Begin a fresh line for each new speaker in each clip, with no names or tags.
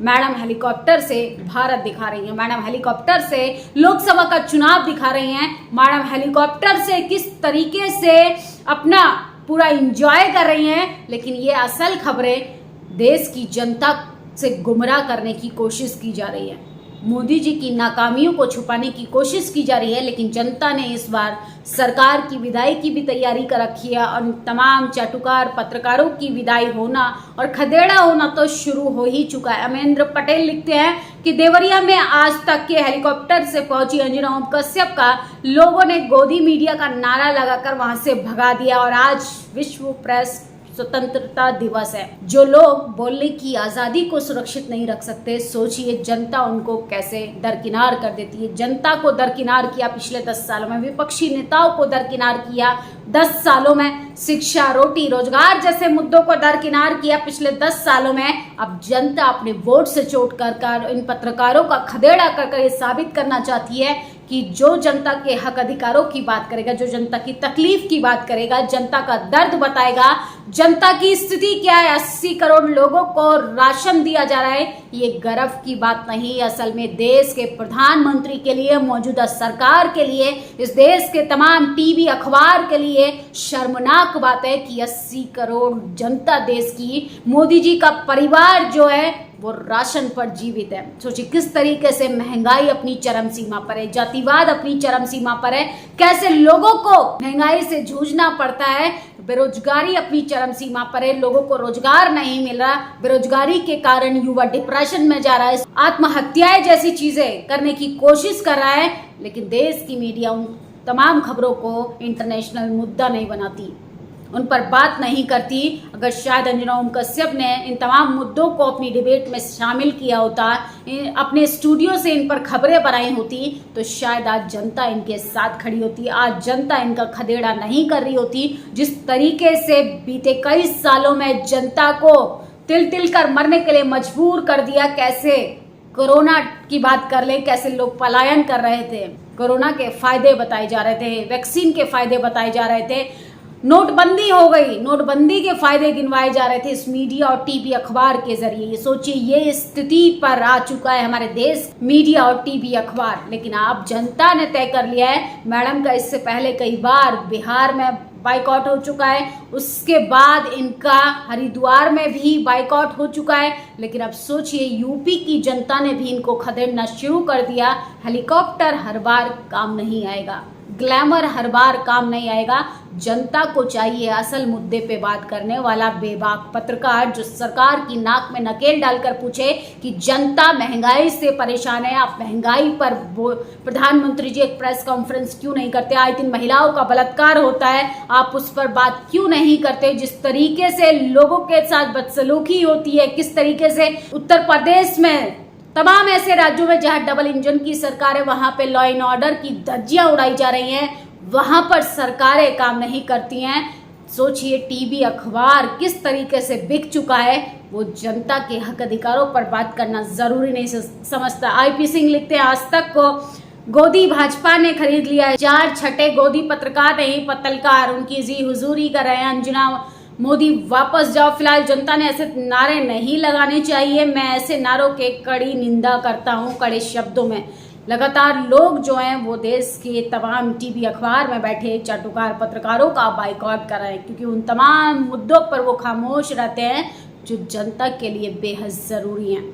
Madam helicopter से भारत दिखा रही हैं, मैडम हेलीकॉप्टर से लोकसभा का चुनाव दिखा रही हैं, मैडम हेलीकॉप्टर से किस तरीके से अपना पूरा एंजॉय कर रही हैं। लेकिन ये असल खबरें देश की जनता से गुमराह करने की कोशिश की जा रही है। मोदी जी की नाकामियों को छुपाने की कोशिश की जा रही है, लेकिन जनता ने इस बार सरकार की विदाई की भी तैयारी कर रखी है और तमाम चाटुकार पत्रकारों की विदाई होना और खदेड़ा होना तो शुरू हो ही चुका है। अमरेंद्र पटेल लिखते हैं कि देवरिया में आज तक के हेलीकॉप्टर से पहुंची अंजना ओम कश्यप का लोगों ने गोदी मीडिया का नारा लगाकर वहां से भगा दिया और आज विश्व प्रेस स्वतंत्रता दिवस है। जो लोग बोलने की आजादी को सुरक्षित नहीं रख सकते, सोचिए जनता उनको कैसे दरकिनार कर देती है। जनता को दरकिनार किया पिछले 10 सालों में, विपक्षी नेताओं को दरकिनार किया 10 सालों में, शिक्षा, रोटी, रोजगार जैसे मुद्दों को दरकिनार किया पिछले 10 सालों में। अब जनता अपने वोट से चोट कर इन पत्रकारों का खदेड़ा कर ये साबित करना चाहती है कि जो जनता के हक अधिकारों की बात करेगा, जो जनता की तकलीफ की बात करेगा, जनता का दर्द बताएगा, जनता की स्थिति क्या है, 80 करोड़ लोगों को राशन दिया जा रहा है, ये गर्व की बात नहीं, असल में देश के प्रधानमंत्री के लिए, मौजूदा सरकार के लिए, इस देश के तमाम टीवी अखबार के लिए शर्मनाक बात है कि 80 करोड़ जनता देश की, मोदी जी का परिवार जो है वो राशन पर जीवित है। सोचिए किस तरीके से महंगाई अपनी चरम सीमा पर है, जातिवाद अपनी चरम सीमा पर है, कैसे लोगों को महंगाई से जूझना पड़ता है, बेरोजगारी अपनी चरम सीमा पर है, लोगों को रोजगार नहीं मिल रहा, बेरोजगारी के कारण युवा डिप्रेशन में जा रहा है, आत्महत्याएं जैसी चीजें करने की कोशिश कर रहा है। लेकिन देश की मीडिया उन तमाम खबरों को इंटरनेशनल मुद्दा नहीं बनाती, उन पर बात नहीं करती। अगर शायद अंजना ओम कश्यप ने इन तमाम मुद्दों को अपनी डिबेट में शामिल किया होता, अपने स्टूडियो से इन पर खबरें बनाई होती, तो शायद आज जनता इनके साथ खड़ी होती, आज जनता इनका खदेड़ा नहीं कर रही होती। जिस तरीके से बीते कई सालों में जनता को तिल तिल कर मरने के लिए मजबूर कर दिया, कैसे कोरोना की बात कर ले, कैसे लोग पलायन कर रहे थे, कोरोना के फायदे बताए जा रहे थे, वैक्सीन के फायदे बताए जा रहे थे, नोटबंदी हो गई, नोटबंदी के फायदे गिनवाए जा रहे थे इस मीडिया और टीवी अखबार के जरिए। ये सोचिए ये स्थिति पर आ चुका है हमारे देश मीडिया और टीवी अखबार। लेकिन आप जनता ने तय कर लिया है, मैडम का इससे पहले कई बार बिहार में बाइकआउट हो चुका है, उसके बाद इनका हरिद्वार में भी बाइकआउट हो चुका है। लेकिन अब सोचिए यूपी की जनता ने भी इनको खदेड़ना शुरू कर दिया। हेलीकॉप्टर हर बार काम नहीं आएगा, ग्लैमर हर बार काम नहीं आएगा। जनता को चाहिए असल मुद्दे पे बात करने वाला बेबाक पत्रकार, जो सरकार की नाक में नकेल डालकर पूछे कि जनता महंगाई से परेशान है, आप महंगाई पर प्रधानमंत्री जी एक प्रेस कॉन्फ्रेंस क्यों नहीं करते, आए दिन महिलाओं का बलात्कार होता है, आप उस पर बात क्यों नहीं करते, जिस तरीके से लोगों के साथ बदसलूकी होती है, किस तरीके से उत्तर प्रदेश में तमाम ऐसे राज्यों में जहां डबल इंजन की सरकार है, वहां पे लॉ एंड ऑर्डर की धज्जियां उड़ाई जा रही हैं, वहां पर सरकारें काम नहीं करती हैं। सोचिए टीवी अखबार किस तरीके से बिक चुका है, वो जनता के हक अधिकारों पर बात करना जरूरी नहीं समझता। आईपी सिंह लिखते हैं आज तक को गोदी भाजपा ने खरीद लिया है, 4 छठे गोदी पत्रकार नहीं पतलकार, उनकी जी हुजूरी कर रहे हैं अंजना मोदी वापस जाओ। फिलहाल जनता ने ऐसे नारे नहीं लगाने चाहिए, मैं ऐसे नारों के कड़ी निंदा करता हूं कड़े शब्दों में। लगातार लोग जो हैं वो देश के तमाम टीवी अखबार में बैठे चाटुकार पत्रकारों का बाइकआउट कर रहे हैं, क्योंकि उन तमाम मुद्दों पर वो खामोश रहते हैं जो जनता के लिए बेहद जरूरी हैं।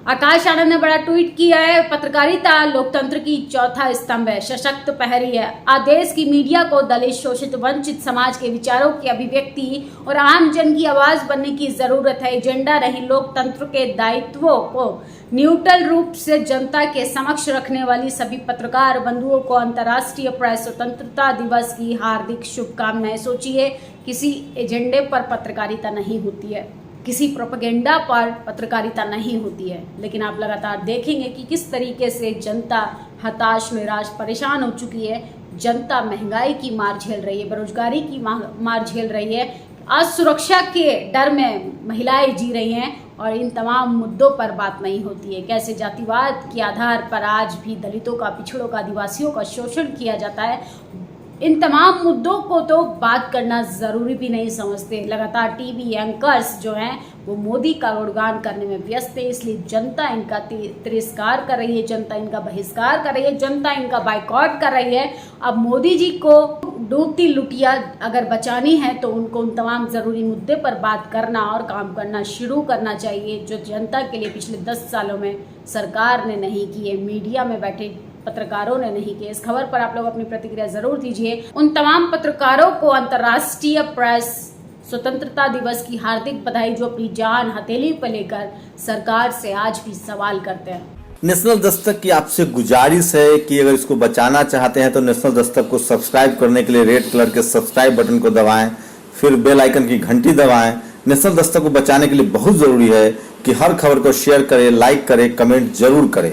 आकाश आनंद ने बड़ा ट्वीट किया है, पत्रकारिता लोकतंत्र की चौथा स्तंभ है, सशक्त प्रहरी है। आदेश की मीडिया को दलित, शोषित, वंचित समाज के विचारों की अभिव्यक्ति और आम जन की आवाज बनने की जरूरत है। एजेंडा नहीं, लोकतंत्र के दायित्वों को न्यूट्रल रूप से जनता के समक्ष रखने वाली सभी पत्रकार बंधुओं को अंतर्राष्ट्रीय प्रेस स्वतंत्रता दिवस की हार्दिक शुभकामनाएं। सोचिए किसी एजेंडे पर पत्रकारिता नहीं होती है, किसी प्रोपेगेंडा पर पत्रकारिता नहीं होती है, लेकिन आप लगातार देखेंगे कि किस तरीके से जनता हताश, निराश, परेशान हो चुकी है। जनता महंगाई की मार झेल रही है, बेरोजगारी की मार झेल रही है, असुरक्षा के डर में महिलाएं जी रही हैं और इन तमाम मुद्दों पर बात नहीं होती है। कैसे जातिवाद के आधार पर आज भी दलितों का, पिछड़ों का, आदिवासियों का शोषण किया जाता है, इन तमाम मुद्दों को तो बात करना ज़रूरी भी नहीं समझते। लगातार टीवी एंकर्स जो हैं वो मोदी का गुणगान करने में व्यस्त है, इसलिए जनता इनका तिरस्कार कर रही है, जनता इनका बहिष्कार कर रही है, जनता इनका बाइकॉट कर रही है। अब मोदी जी को डूबती लुटिया अगर बचानी है तो उनको उन तमाम ज़रूरी मुद्दे पर बात करना और काम करना शुरू करना चाहिए, जो जनता के लिए पिछले 10 सालों में सरकार ने नहीं किए, मीडिया में बैठे पत्रकारों ने नहीं किए। इस खबर पर आप लोग अपनी प्रतिक्रिया जरूर दीजिए। उन तमाम पत्रकारों को अंतर्राष्ट्रीय प्रेस स्वतंत्रता दिवस की हार्दिक बधाई, जो अपनी जान हथेली पर लेकर सरकार से आज भी सवाल करते हैं।
नेशनल दस्तक की आपसे गुजारिश है कि अगर इसको बचाना चाहते हैं तो नेशनल दस्तक को सब्सक्राइब करने के लिए रेड कलर के सब्सक्राइब बटन को दबाएं, फिर बेल आइकन की घंटी दबाएं। नेशनल दस्तक को बचाने के लिए बहुत जरूरी है कि हर खबर को शेयर करें, लाइक करें, कमेंट जरूर करें।